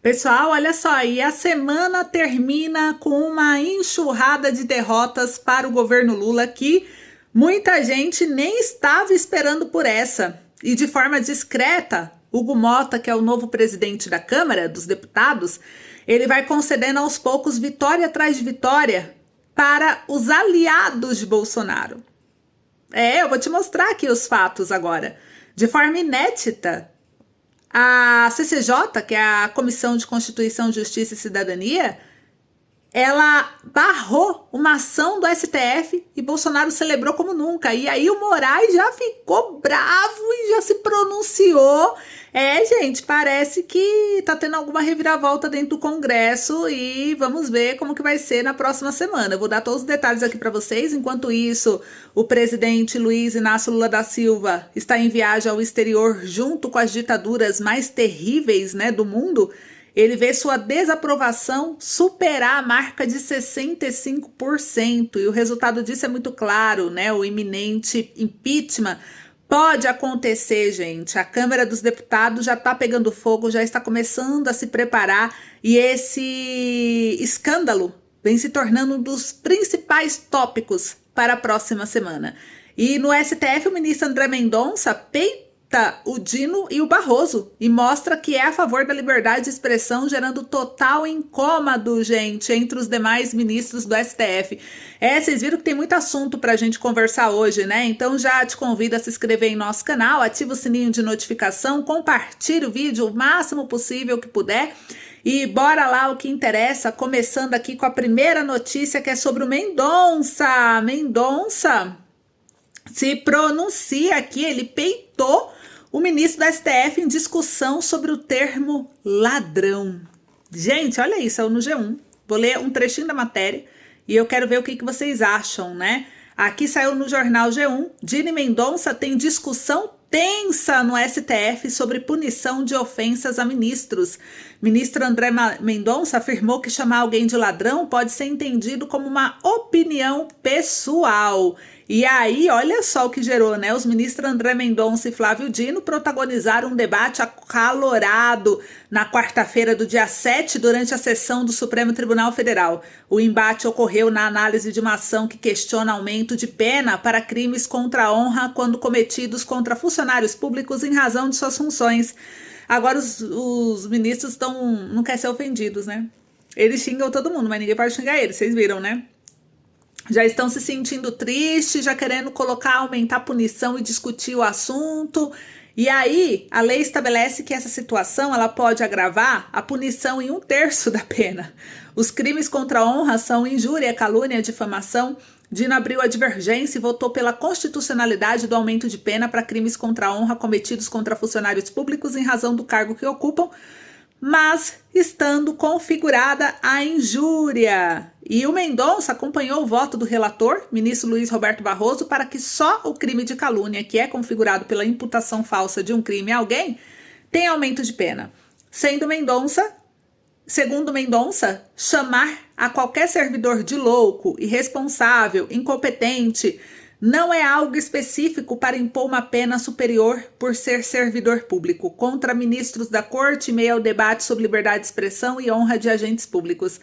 Pessoal, olha só, e a semana termina com uma enxurrada de derrotas para o governo Lula que muita gente nem estava esperando por essa. E de forma discreta, Hugo Mota, que é o novo presidente da Câmara dos Deputados, ele vai concedendo aos poucos vitória atrás de vitória para os aliados de Bolsonaro. Eu vou te mostrar aqui os fatos agora. De forma inédita, a CCJ, que é a Comissão de Constituição, Justiça e Cidadania, ela barrou uma ação do STF e Bolsonaro celebrou como nunca. E aí o Moraes já ficou bravo e já se pronunciou. Gente, parece que tá tendo alguma reviravolta dentro do Congresso e vamos ver como que vai ser na próxima semana. Eu vou dar todos os detalhes aqui para vocês. Enquanto isso, o presidente Luiz Inácio Lula da Silva está em viagem ao exterior junto com as ditaduras mais terríveis, do mundo. Ele vê sua desaprovação superar a marca de 65%, e o resultado disso é muito claro, O iminente impeachment pode acontecer, gente. A Câmara dos Deputados já está pegando fogo, já está começando a se preparar, e esse escândalo vem se tornando um dos principais tópicos para a próxima semana. E no STF, o ministro André Mendonça peita o Dino e o Barroso e mostra que é a favor da liberdade de expressão, gerando total incômodo, gente, entre os demais ministros do STF. Vocês viram que tem muito assunto pra gente conversar hoje, Então já te convido a se inscrever em nosso canal, ativa o sininho de notificação, compartilhe o vídeo o máximo possível que puder. E bora lá o que interessa, começando aqui com a primeira notícia, que é sobre o Mendonça. Mendonça se pronuncia aqui, ele peitou o ministro da STF em discussão sobre o termo ladrão. Gente, olha isso, é no G1. Vou ler um trechinho da matéria e eu quero ver o que vocês acham, Aqui saiu no jornal G1, Dino Mendonça tem discussão tensa no STF sobre punição de ofensas a ministros. Ministro André Mendonça afirmou que chamar alguém de ladrão pode ser entendido como uma opinião pessoal. E aí, olha só o que gerou, Os ministros André Mendonça e Flávio Dino protagonizaram um debate acalorado na quarta-feira do dia 7, durante a sessão do Supremo Tribunal Federal. O embate ocorreu na análise de uma ação que questiona aumento de pena para crimes contra a honra quando cometidos contra funcionários públicos em razão de suas funções. Agora os ministros não querem ser ofendidos, Eles xingam todo mundo, mas ninguém pode xingar eles, vocês viram, Já estão se sentindo tristes, já querendo aumentar a punição e discutir o assunto. E aí, a lei estabelece que essa situação ela pode agravar a punição em 1/3 da pena. Os crimes contra a honra são injúria, calúnia, difamação. Dino abriu a divergência e votou pela constitucionalidade do aumento de pena para crimes contra a honra cometidos contra funcionários públicos em razão do cargo que ocupam, mas estando configurada a injúria. E o Mendonça acompanhou o voto do relator, ministro Luiz Roberto Barroso, para que só o crime de calúnia, que é configurado pela imputação falsa de um crime a alguém, tenha aumento de pena. Segundo Mendonça, chamar a qualquer servidor de louco, irresponsável, incompetente, não é algo específico para impor uma pena superior por ser servidor público, contra ministros da corte em meio ao debate sobre liberdade de expressão e honra de agentes públicos.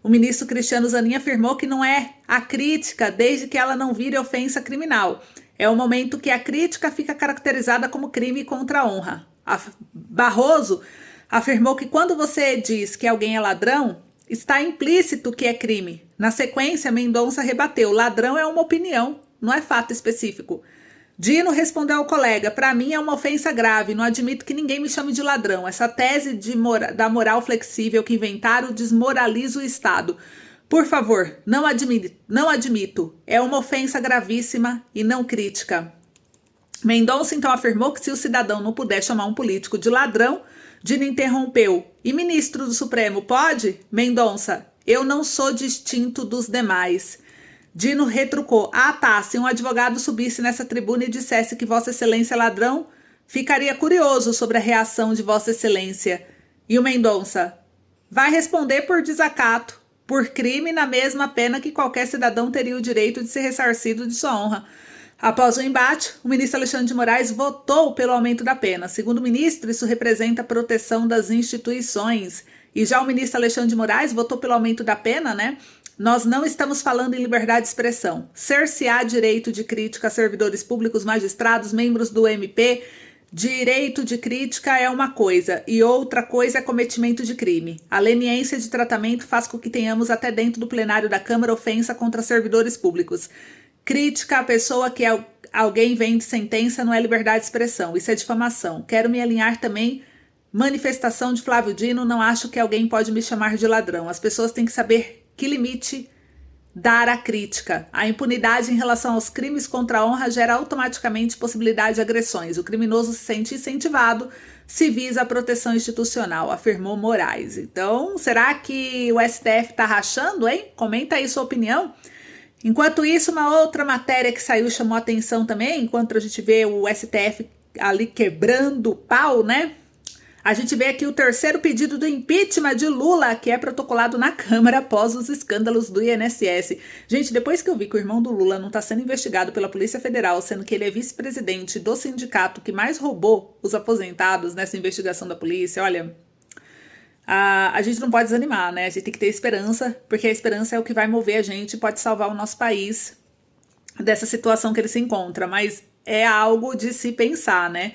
O ministro Cristiano Zanin afirmou que não é a crítica desde que ela não vire ofensa criminal. É o momento que a crítica fica caracterizada como crime contra a honra. Barroso afirmou que quando você diz que alguém é ladrão, está implícito que é crime. Na sequência, Mendonça rebateu: ladrão é uma opinião, não é fato específico. Dino respondeu ao colega: para mim é uma ofensa grave, não admito que ninguém me chame de ladrão. Essa tese da moral flexível que inventaram desmoraliza o Estado. Por favor, não admito. É uma ofensa gravíssima e não crítica. Mendonça então afirmou que se o cidadão não puder chamar um político de ladrão, Dino interrompeu: e ministro do Supremo pode? Mendonça: eu não sou distinto dos demais. Dino retrucou: ah tá, se um advogado subisse nessa tribuna e dissesse que Vossa Excelência é ladrão, ficaria curioso sobre a reação de Vossa Excelência. E o Mendonça: vai responder por desacato, por crime na mesma pena que qualquer cidadão teria o direito de ser ressarcido de sua honra. Após o embate, o ministro Alexandre de Moraes votou pelo aumento da pena. Segundo o ministro, isso representa a proteção das instituições. E já o ministro Alexandre de Moraes votou pelo aumento da pena, né? Nós não estamos falando em liberdade de expressão. Cercear direito de crítica a servidores públicos, magistrados, membros do MP, direito de crítica é uma coisa e outra coisa é cometimento de crime. A leniência de tratamento faz com que tenhamos até dentro do plenário da Câmara ofensa contra servidores públicos. Crítica à pessoa que alguém vende sentença não é liberdade de expressão, isso é difamação. Quero me alinhar também. Manifestação de Flávio Dino, não acho que alguém pode me chamar de ladrão. As pessoas têm que saber que limite dar à crítica. A impunidade em relação aos crimes contra a honra gera automaticamente possibilidade de agressões. O criminoso se sente incentivado se visa a proteção institucional, afirmou Moraes. Então, será que o STF está rachando, hein? Comenta aí sua opinião. Enquanto isso, uma outra matéria que saiu chamou atenção também, enquanto a gente vê o STF ali quebrando o pau, né? A gente vê aqui o terceiro pedido do impeachment de Lula, que é protocolado na Câmara após os escândalos do INSS. Gente, depois que eu vi que o irmão do Lula não está sendo investigado pela Polícia Federal, sendo que ele é vice-presidente do sindicato que mais roubou os aposentados nessa investigação da polícia, olha, a gente não pode desanimar, né? A gente tem que ter esperança, porque a esperança é o que vai mover a gente, pode salvar o nosso país dessa situação que ele se encontra, mas é algo de se pensar, né?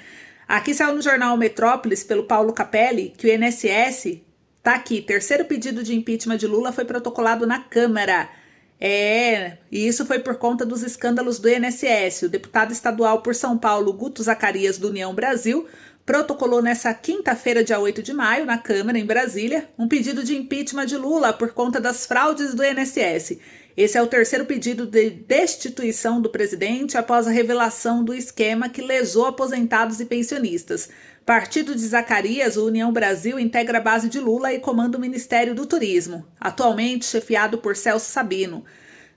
Aqui saiu no jornal Metrópolis, pelo Paulo Capelli, que o INSS, tá aqui, terceiro pedido de impeachment de Lula foi protocolado na Câmara. E isso foi por conta dos escândalos do INSS. O deputado estadual por São Paulo, Guto Zacarias, do União Brasil, protocolou nessa quinta-feira, dia 8 de maio, na Câmara, em Brasília, um pedido de impeachment de Lula por conta das fraudes do INSS. Esse é o terceiro pedido de destituição do presidente após a revelação do esquema que lesou aposentados e pensionistas. Partido de Zacarias, o União Brasil, integra a base de Lula e comanda o Ministério do Turismo, atualmente chefiado por Celso Sabino.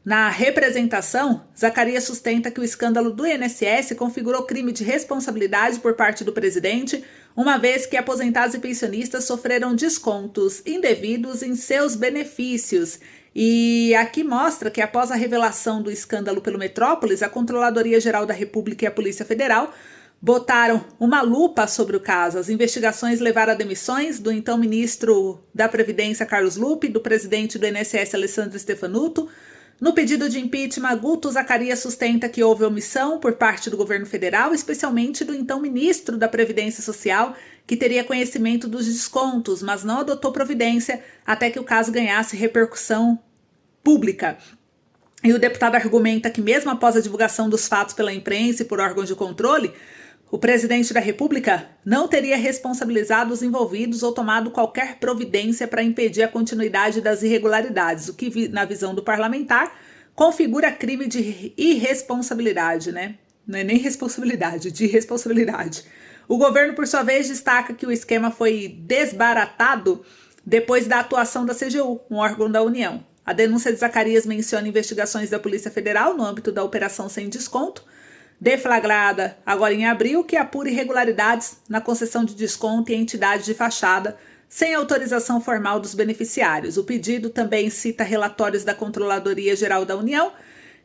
Na representação, Zacarias sustenta que o escândalo do INSS configurou crime de responsabilidade por parte do presidente, uma vez que aposentados e pensionistas sofreram descontos indevidos em seus benefícios. E aqui mostra que após a revelação do escândalo pelo Metrópolis, a Controladoria Geral da República e a Polícia Federal botaram uma lupa sobre o caso. As investigações levaram a demissões do então ministro da Previdência, Carlos Lupe, do presidente do INSS, Alessandro Stefanuto. No pedido de impeachment, Guto Zacarias sustenta que houve omissão por parte do governo federal, especialmente do então ministro da Previdência Social, que teria conhecimento dos descontos, mas não adotou providência até que o caso ganhasse repercussão pública. E o deputado argumenta que mesmo após a divulgação dos fatos pela imprensa e por órgãos de controle, o presidente da República não teria responsabilizado os envolvidos ou tomado qualquer providência para impedir a continuidade das irregularidades, o que, na visão do parlamentar, configura crime de irresponsabilidade, né? Não é nem responsabilidade, de irresponsabilidade. O governo, por sua vez, destaca que o esquema foi desbaratado depois da atuação da CGU, um órgão da União. A denúncia de Zacarias menciona investigações da Polícia Federal no âmbito da Operação Sem Desconto, deflagrada agora em abril, que apura irregularidades na concessão de desconto em entidades de fachada, sem autorização formal dos beneficiários. O pedido também cita relatórios da Controladoria Geral da União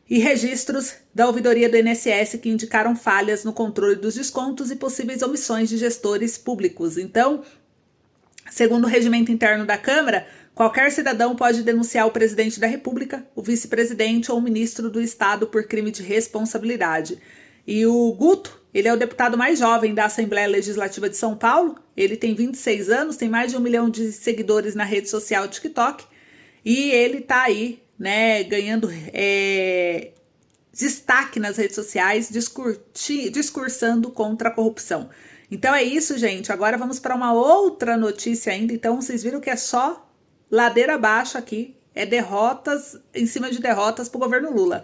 e registros da ouvidoria do INSS que indicaram falhas no controle dos descontos e possíveis omissões de gestores públicos. Então, segundo o regimento interno da Câmara, qualquer cidadão pode denunciar o presidente da República, o vice-presidente ou o ministro do Estado por crime de responsabilidade. E o Guto, ele é o deputado mais jovem da Assembleia Legislativa de São Paulo, ele tem 26 anos, tem mais de 1 milhão de seguidores na rede social TikTok, e ele tá aí, né, ganhando destaque nas redes sociais, discursando contra a corrupção. Então é isso, gente. Agora vamos para uma outra notícia ainda. Então vocês viram que é só ladeira abaixo aqui, é derrotas em cima de derrotas para o governo Lula.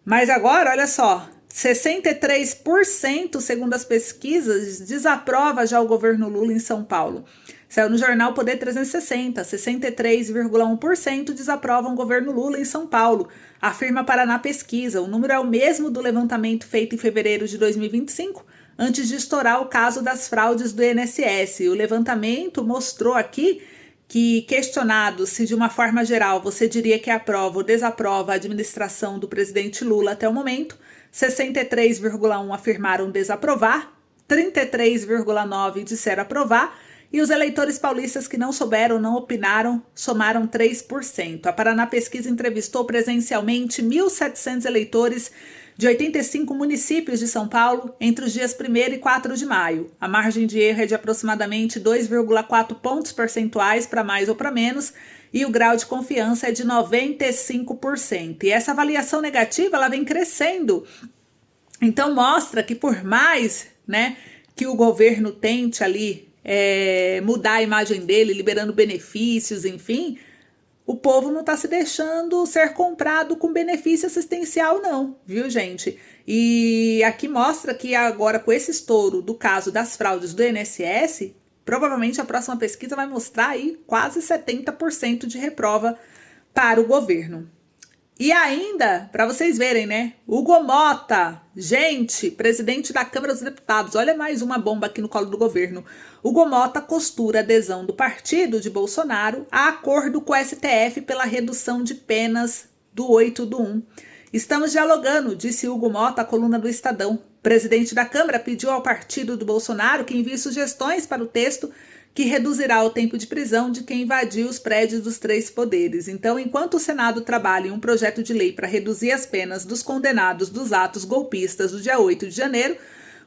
Mas agora, olha só, 63%, segundo as pesquisas, desaprova já o governo Lula em São Paulo. Saiu no jornal Poder 360, 63,1% desaprovam o governo Lula em São Paulo, afirma Paraná Pesquisa. O número é o mesmo do levantamento feito em fevereiro de 2025, antes de estourar o caso das fraudes do INSS. O levantamento mostrou aqui que, questionado se de uma forma geral você diria que aprova ou desaprova a administração do presidente Lula até o momento, 63,1% afirmaram desaprovar, 33,9% disseram aprovar E os eleitores paulistas que não souberam, não opinaram, somaram 3%. A Paraná Pesquisa entrevistou presencialmente 1.700 eleitores de 85 municípios de São Paulo entre os dias 1º e 4 de maio. A margem de erro é de aproximadamente 2,4 pontos percentuais para mais ou para menos e o grau de confiança é de 95%. E essa avaliação negativa ela vem crescendo. Então mostra que por mais, que o governo tente ali mudar a imagem dele, liberando benefícios, enfim, o povo não está se deixando ser comprado com benefício assistencial não, viu, gente? E aqui mostra que agora com esse estouro do caso das fraudes do INSS, provavelmente a próxima pesquisa vai mostrar aí quase 70% de reprova para o governo. E ainda, para vocês verem, Hugo Mota, gente, presidente da Câmara dos Deputados, olha mais uma bomba aqui no colo do governo. Hugo Mota costura a adesão do partido de Bolsonaro a acordo com o STF pela redução de penas do 8/1. Estamos dialogando, disse Hugo Mota à coluna do Estadão. O presidente da Câmara pediu ao partido do Bolsonaro que envie sugestões para o texto que reduzirá o tempo de prisão de quem invadiu os prédios dos 3 poderes. Então, enquanto o Senado trabalha em um projeto de lei para reduzir as penas dos condenados dos atos golpistas do dia 8 de janeiro,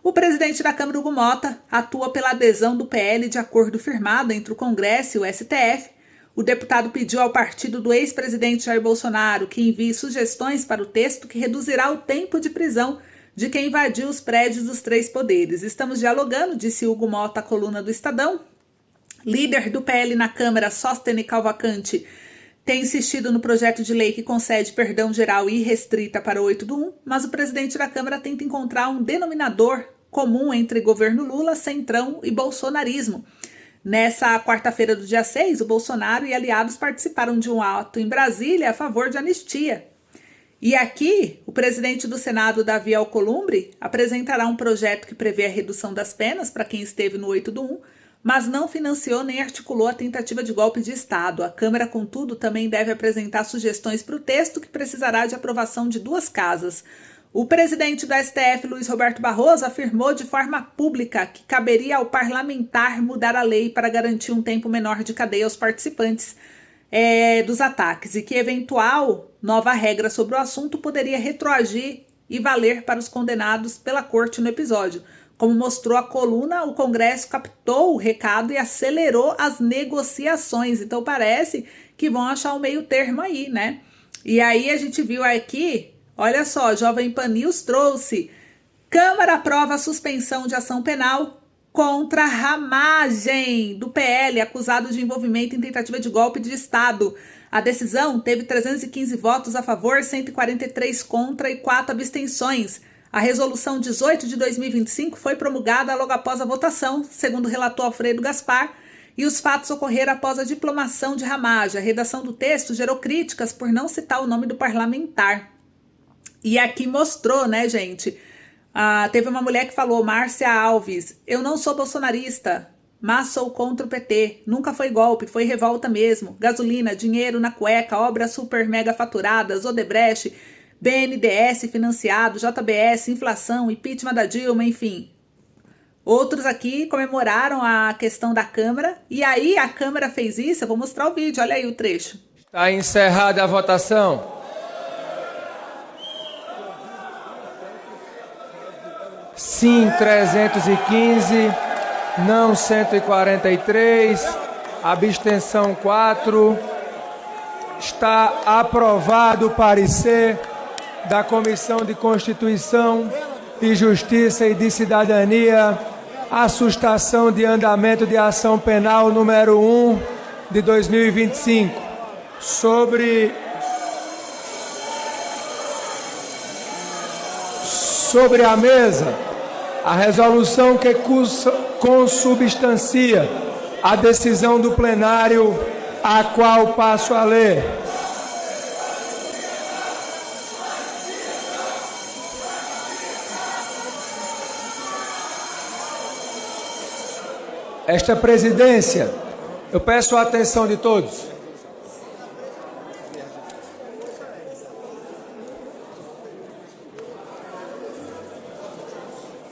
o presidente da Câmara, Hugo Mota, atua pela adesão do PL de acordo firmado entre o Congresso e o STF. O deputado pediu ao partido do ex-presidente Jair Bolsonaro que envie sugestões para o texto que reduzirá o tempo de prisão de quem invadiu os prédios dos 3 poderes. Estamos dialogando, disse Hugo Mota à coluna do Estadão. Líder do PL na Câmara, Sóstene Cavalcante, tem insistido no projeto de lei que concede perdão geral e irrestrita para o 8/1, mas o presidente da Câmara tenta encontrar um denominador comum entre governo Lula, Centrão e bolsonarismo. Nessa quarta-feira do dia 6, o Bolsonaro e aliados participaram de um ato em Brasília a favor de anistia. E aqui, o presidente do Senado, Davi Alcolumbre, apresentará um projeto que prevê a redução das penas para quem esteve no 8/1, mas não financiou nem articulou a tentativa de golpe de Estado. A Câmara, contudo, também deve apresentar sugestões para o texto que precisará de aprovação de 2 casas. O presidente do STF, Luiz Roberto Barroso, afirmou de forma pública que caberia ao parlamentar mudar a lei para garantir um tempo menor de cadeia aos participantes dos ataques e que eventual nova regra sobre o assunto poderia retroagir e valer para os condenados pela corte no episódio. Como mostrou a coluna, o Congresso captou o recado e acelerou as negociações. Então parece que vão achar um meio termo aí, E aí a gente viu aqui, olha só, Jovem Pan News trouxe: Câmara aprova a suspensão de ação penal contra Ramagem, do PL, acusado de envolvimento em tentativa de golpe de Estado. A decisão teve 315 votos a favor, 143 contra e 4 abstenções. A resolução 18 de 2025 foi promulgada logo após a votação, segundo relatou Alfredo Gaspar, e os fatos ocorreram após a diplomação de Ramagem. A redação do texto gerou críticas por não citar o nome do parlamentar. E aqui mostrou, gente? Teve uma mulher que falou, Márcia Alves, eu não sou bolsonarista, mas sou contra o PT. Nunca foi golpe, foi revolta mesmo. Gasolina, dinheiro na cueca, obras super mega faturadas, Odebrecht, BNDES financiado, JBS, inflação, impeachment da Dilma, enfim. Outros aqui comemoraram a questão da Câmara. E aí a Câmara fez isso, eu vou mostrar o vídeo, olha aí o trecho. Está encerrada a votação. Sim, 315, não 143, abstenção 4. Está aprovado o parecer da Comissão de Constituição e Justiça e de Cidadania, a sustação de andamento de ação penal número 1 de 2025, sobre a mesa, a resolução que consubstancia a decisão do plenário, a qual passo a ler. Esta presidência, eu peço a atenção de todos.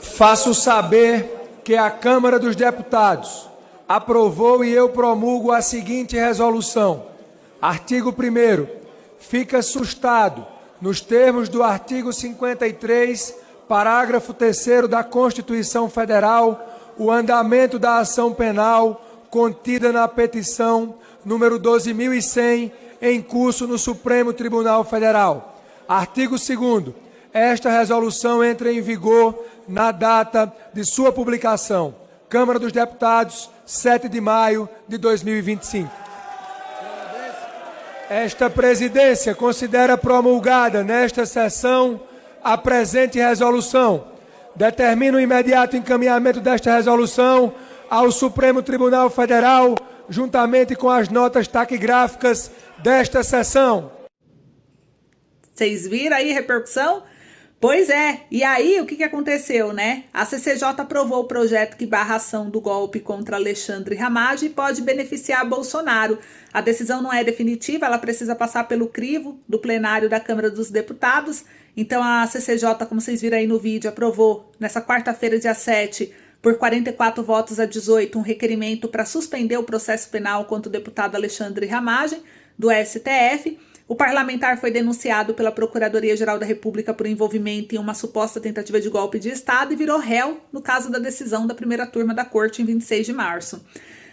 Faço saber que a Câmara dos Deputados, aprovou e eu promulgo a seguinte resolução. Artigo 1º. Fica sustado, nos termos do artigo 53, parágrafo 3º da Constituição Federal, o andamento da ação penal contida na petição número 12.100, em curso no Supremo Tribunal Federal. Artigo 2º. Esta resolução entra em vigor na data de sua publicação. Câmara dos Deputados, 7 de maio de 2025. Esta presidência considera promulgada nesta sessão a presente resolução. Determina o imediato encaminhamento desta resolução ao Supremo Tribunal Federal, juntamente com as notas taquigráficas desta sessão. Vocês viram aí a repercussão? Pois é, e aí o que aconteceu, né? A CCJ aprovou o projeto que barra a ação do golpe contra Alexandre Ramagem e pode beneficiar Bolsonaro. A decisão não é definitiva, ela precisa passar pelo crivo do plenário da Câmara dos Deputados. Então a CCJ, como vocês viram aí no vídeo, aprovou nessa quarta-feira, dia 7, por 44 votos a 18, um requerimento para suspender o processo penal contra o deputado Alexandre Ramagem, do STF. O parlamentar foi denunciado pela Procuradoria-Geral da República por envolvimento em uma suposta tentativa de golpe de Estado e virou réu no caso da decisão da primeira turma da Corte em 26 de março.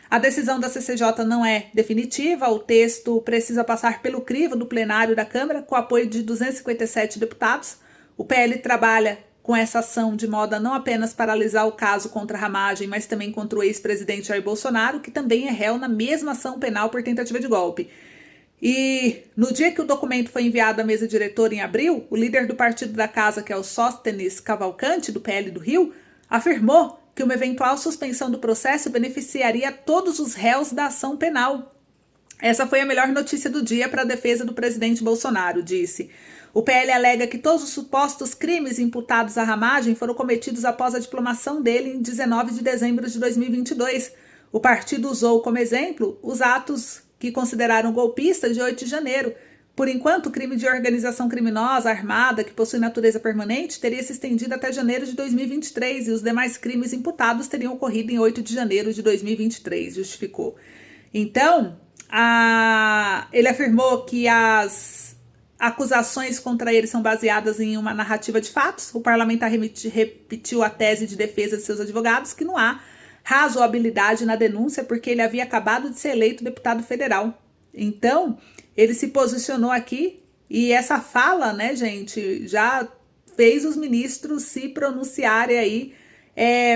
A decisão da CCJ não é definitiva, o texto precisa passar pelo crivo do plenário da Câmara, com apoio de 257 deputados. O PL trabalha com essa ação de modo a não apenas paralisar o caso contra Ramagem, mas também contra o ex-presidente Jair Bolsonaro, que também é réu na mesma ação penal por tentativa de golpe. E no dia que o documento foi enviado à mesa diretora em abril, o líder do partido da casa, que é o Sóstenes Cavalcante, do PL do Rio, afirmou que uma eventual suspensão do processo beneficiaria todos os réus da ação penal. Essa foi a melhor notícia do dia para a defesa do presidente Bolsonaro, disse. O PL alega que todos os supostos crimes imputados à Ramagem foram cometidos após a diplomação dele em 19 de dezembro de 2022. O partido usou como exemplo os atos que consideraram golpistas de 8 de janeiro. Por enquanto, o crime de organização criminosa armada, que possui natureza permanente, teria se estendido até janeiro de 2023 e os demais crimes imputados teriam ocorrido em 8 de janeiro de 2023, justificou. Então, ele afirmou que as acusações contra ele são baseadas em uma narrativa de fatos. O parlamentar repetiu a tese de defesa de seus advogados, que não há razoabilidade na denúncia porque ele havia acabado de ser eleito deputado federal. Então, ele se posicionou aqui e essa fala, né, gente, já fez os ministros se pronunciarem aí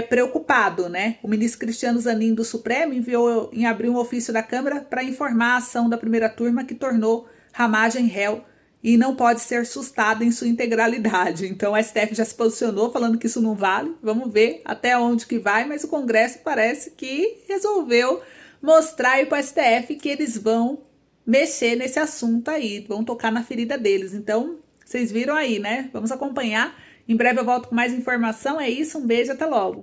preocupado, né? O ministro Cristiano Zanin do Supremo enviou em abril um ofício da Câmara para informar a ação da primeira turma que tornou Ramagem réu e não pode ser sustada em sua integralidade. Então o STF já se posicionou falando que isso não vale. Vamos ver até onde que vai, mas o Congresso parece que resolveu mostrar aí para o STF que eles vão mexer nesse assunto aí, vão tocar na ferida deles. Então, vocês viram aí, né? Vamos acompanhar. Em breve eu volto com mais informação. É isso, um beijo, até logo.